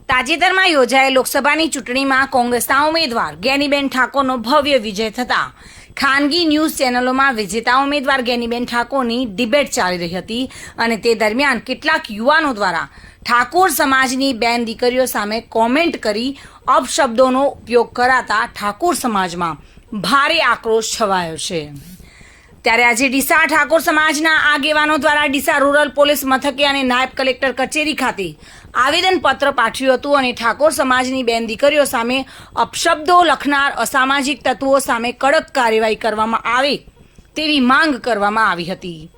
તાજેતરમાં યોજાયેલ લોકસભાની ચૂંટણીમાં કોંગ્રેસના ઉમેદવાર જ્ઞાનીબેન ઠાકોરનો ભવ્ય વિજય થતાં ખાનગી ન્યૂઝ ચેનલોમાં વિજેતા ઉમેદવાર જ્ઞાનીબેન ઠાકોરની ડિબેટ ચાલી રહી હતી અને તે દરમિયાન કેટલાક યુવાનો દ્વારા ઠાકોર સમાજની બેન દીકરીઓ સામે કોમેન્ટ કરી અપશબ્દોનો ઉપયોગ કરાતા ઠાકોર સમાજમાં ભારે આક્રોશ છવાયો છે। ત્યારે આજે ડીસા ઠાકોર સમાજના આગેવાનો દ્વારા ડીસા રૂરલ પોલીસ મથકે અને નાયબ કલેક્ટર કચેરી ખાતે આવેદનપત્ર પાઠવ્યું હતું અને ઠાકોર સમાજની બેન દીકરીઓ સામે અપશબ્દો લખનાર અસામાજિક તત્વો સામે કડક કાર્યવાહી કરવામાં આવે તેવી માંગ કરવામાં આવી હતી।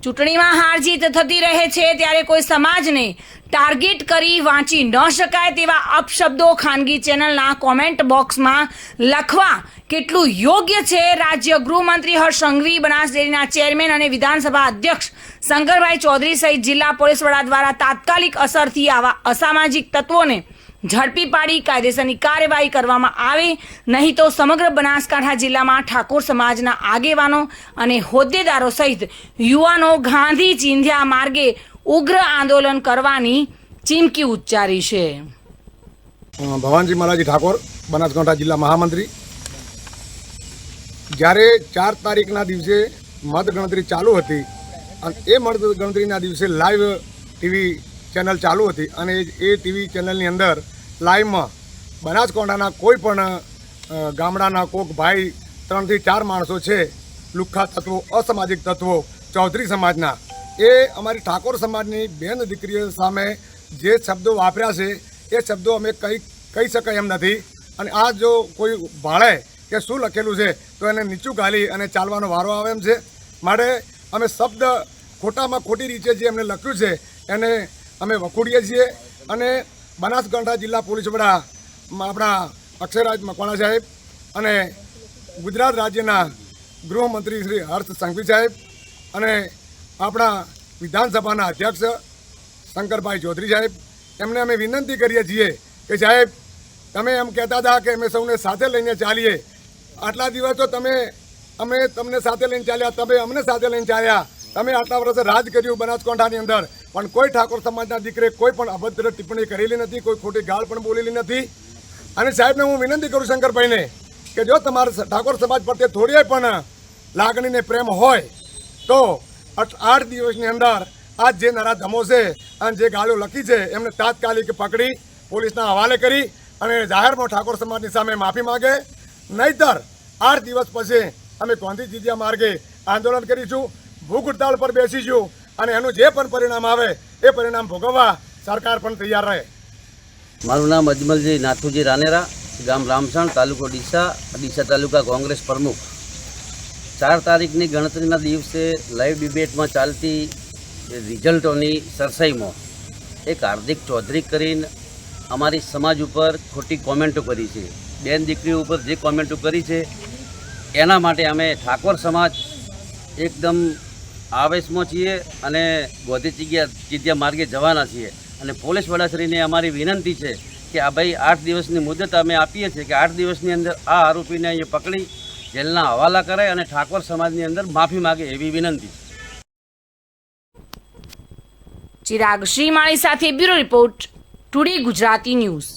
ચૂંટણીમાં હાર જીત થતી રહે છે ત્યારે કોઈ સમાજને ટાર્ગેટ કરી વાંચી ન શકાય તેવા અપશબ્દો ખાનગી ચેનલના કોમેન્ટ બોક્સમાં લખવા કેટલું યોગ્ય છે? રાજ્ય ગૃહમંત્રી હર્ષ સંઘવી, બનાસ ડેરીના ચેરમેન અને વિધાનસભા અધ્યક્ષ શંકરભાઈ ચૌધરી સહિત જિલ્લા પોલીસ વડા દ્વારા તાત્કાલિક અસરથી આવા અસામાજિક તત્વોને ઝડપી પાડી કાયદેસરની કાર્યવાહી કરવામાં આવે, નહીં તો સમગ્ર બનાસકાંઠા જિલ્લામાં ઠાકોર સમાજના આગેવાનો અને હોદ્દેદારો સહિત યુવાનો ગાંધી ચિંધ્યા માર્ગે ઉગ્ર આંદોલન કરવાની ચીમકી ઉચ્ચારી છે। ભવાનજી માલાજી ઠાકોર, બનાસકાંઠા જિલ્લા મહામંત્રી। જ્યારે 4 તારીખના દિવસે મતગણતરી ચાલુ હતી અને એ મતગણતરીના દિવસે લાઈવ ટીવી ચેનલ ચાલુ હતી અને એ ટીવી ચેનલની અંદર લાઈવમાં બનાસકાંઠાના કોઈ પણ ગામડાના કોક ભાઈ 3 થી 4 માણસો છે, લુખ્ખા તત્વો, અસામાજિક તત્વો, ચૌધરી સમાજના, એ અમારી ઠાકોર સમાજની બેન દીકરીઓ સામે જે શબ્દો વાપર્યા છે એ શબ્દો અમે કહી શકાય એમ નથી અને આ જો કોઈ ભાળે કે શું લખેલું છે તો એને નીચું ગાલી અને ચાલવાનો વારો આવે એમ છે। માટે અમે શબ્દ ખોટામાં ખોટી રીતે જે એમને લખ્યું છે એને અમે વખોડીએ છીએ અને બનાસકાંઠા જિલ્લા પોલીસ વડા આપણા અક્ષયરાજ મકવાણા સાહેબ અને ગુજરાત રાજ્યના ગૃહમંત્રી શ્રી હર્ષ સંઘવી સાહેબ અને આપણા વિધાનસભાના અધ્યક્ષ શંકરભાઈ ચૌધરી સાહેબ, એમને અમે વિનંતી કરીએ છીએ કે સાહેબ, તમે એમ કહેતા હતા કે અમે સૌને સાથે લઈને ચાલીએ, આટલા દિવસ તો અમે તમને સાથે લઈને ચાલ્યા, તમે અમને સાથે લઈને ચાલ્યા, તમે આટલા વર્ષે રાજ કર્યું બનાસકાંઠાની અંદર, પણ કોઈ ઠાકોર સમાજના દીકરે કોઈ પણ અભદ્ર ટિપ્પણી કરેલી નથી, કોઈ ખોટી ગાળ પણ બોલેલી નથી। અને સાહેબને હું વિનંતી કરું શંકરભાઈને કે જો તમારે ઠાકોર સમાજ પ્રત્યે થોડી પણ લાગણીને પ્રેમ હોય તો 8 દિવસની અંદર આ જે નરાધમો છે અને જે ગાળો લખી છે એમને તાત્કાલિક પકડી પોલીસના હવાલે કરી અને જાહેરમાં ઠાકોર સમાજની સામે માફી માગે, નહીતર 8 દિવસ પછી અમે ગાંધી ચિંધ્યા માર્ગે આંદોલન કરીશું, ભૂખ હડતાળ પર બેસીશું અને એનું જે પણ પરિણામ આવે એ પરિણામ ભોગવવા સરકાર પણ તૈયાર રહે। મારું નામ અજમલજી નાથુજી રાનેરા, ગામ રામસણ, તાલુકો ડીસા, ડીસા તાલુકા કોંગ્રેસ પ્રમુખ। 4 તારીખની ગણતરીના દિવસે લાઈવ ડિબેટમાં ચાલતી રિઝલ્ટોની સરસાઈમાં એક હાર્દિક ચૌધરી કરીને અમારી સમાજ ઉપર ખોટી કોમેન્ટો કરી છે, બેન દીકરીઓ ઉપર જે કોમેન્ટો કરી છે એના માટે અમે ઠાકોર સમાજ એકદમ આવેશમાં છીએ અને ગાંધી ચિંધ્યા માર્ગે જવાના છીએ અને પોલીસ વડાશ્રીને અમારી વિનંતી છે કે આ ભાઈ 8 દિવસની મુદત અમે આપીએ છીએ કે 8 દિવસની અંદર આ આરોપીને અહીંયા પકડી જેલના હવાલા કરે અને ઠાકોર સમાજની અંદર માફી માગે એવી વિનંતી છે। ચિરાગ શ્રીમાળી સાથે bureau report, today Gujarati news.